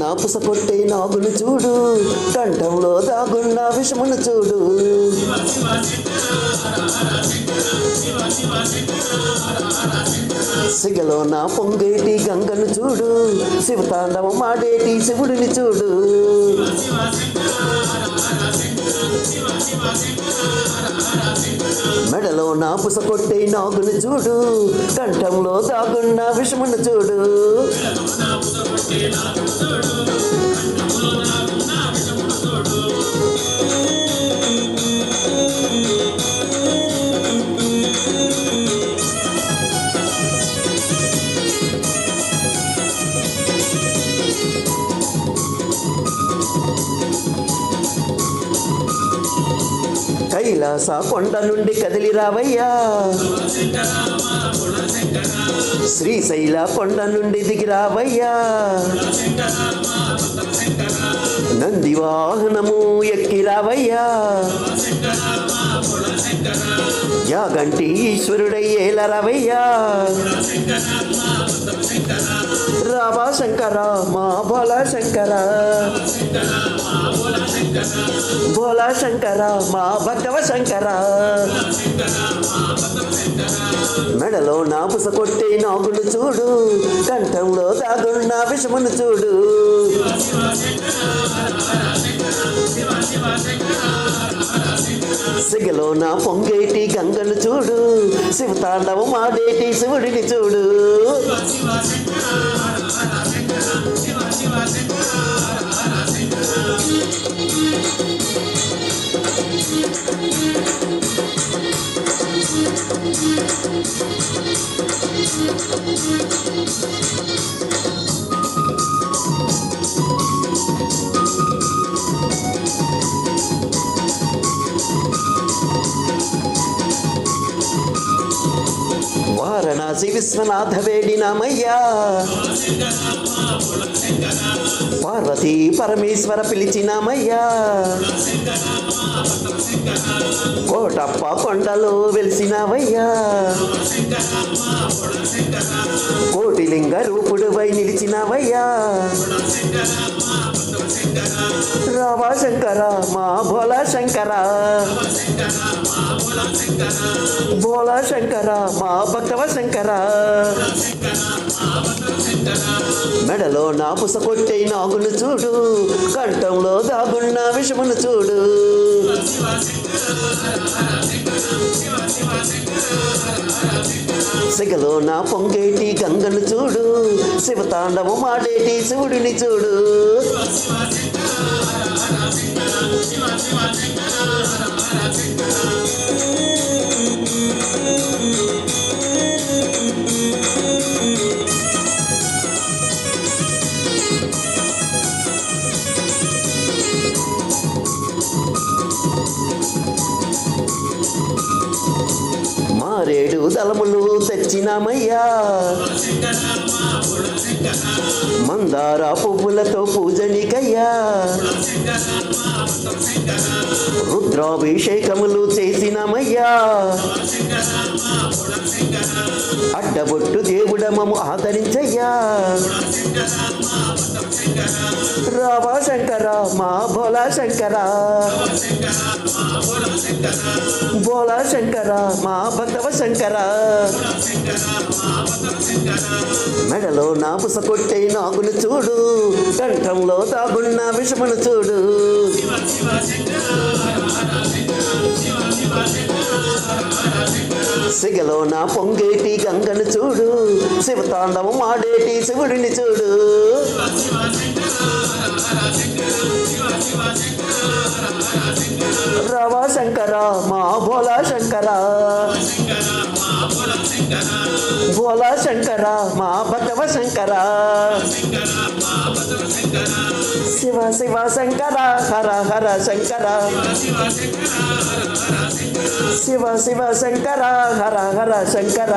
నా పుసకొట్టే నాగును చూడు, కంఠంలో దాగున్న విషమును చూడు. సిగలో నా పొంగేటి గంగను చూడు, శివతాండవం ఆడేటి శివుడిని చూడు. మెడలో నా పుసకొట్టే నాగును చూడు, కంఠంలో దాగున్న విషమును చూడు. కైలాస కొండ నుండి కదిలి రావయ్యా, శ్రీశైల కొండ నుండి దిగి రావయ్యా. నంది వాహనము ఎక్కి రావయ్యా, యాగంటి ఈశ్వరుడై ఏలరావయ్యా. రావా శంకర మా భోలా శంకర, భోలా శంకర మా భక్తవ శంకర. మెడలో నా పుసకొట్టే నాగును చూడు, కంఠంలో దాగున్న విషమును చూడు. సిగలో నా పొంగేటి గంగను చూడు, శివతాండవం ఆడేటి శివుడిని చూడు. వారణాసి విశ్వనాథ వేడినామయ్యా, పార్వతీ పరమేశ్వర పిలిచినామయ్యా. కోటప్ప కొండలో వెలిసినావయ్యా, కోటిలింగ రూపుడువై నిలిచినావయ్యా. రావా శంకర మా భోలా శంకర, భోలా శంకర మా భక్తవ శంకర. మెడలో నా పుసకొట్టే నాగును చూడు, కంఠంలో దాగున్న విషమును చూడు. సిగలో నా పొంగేటి గంగను చూడు, శివతాండవం ఆడేటి శివుడిని చూడు. మారేడు దళములు తెచ్చినామయ్యా, మందార పువ్వులతో పూజనికయ్యా. రుద్రాభిషేకములు చేసినామయ్యా, అడ్డబొట్టు దేవుడమము ఆదరించయ్యా. రావా శంకర మా భోలా శంకర, భోలా శంకర మా భక్తవ శంకర. మెడలో నా పుసకొట్టే నాగును చూడు, కంఠంలో దాగున్న విషమును చూడు. సిగలో నా పొంగేటి గంగను చూడు, శివతాండవం ఆడేటి శివుడిని చూడు. రావా శంకర మా భోలా శంకర, భోలా శంకర మా భక్తవ శంకర. శివ శివ శంకర హర హర శంకర, శివ శివ శంకర హర హర శంకర.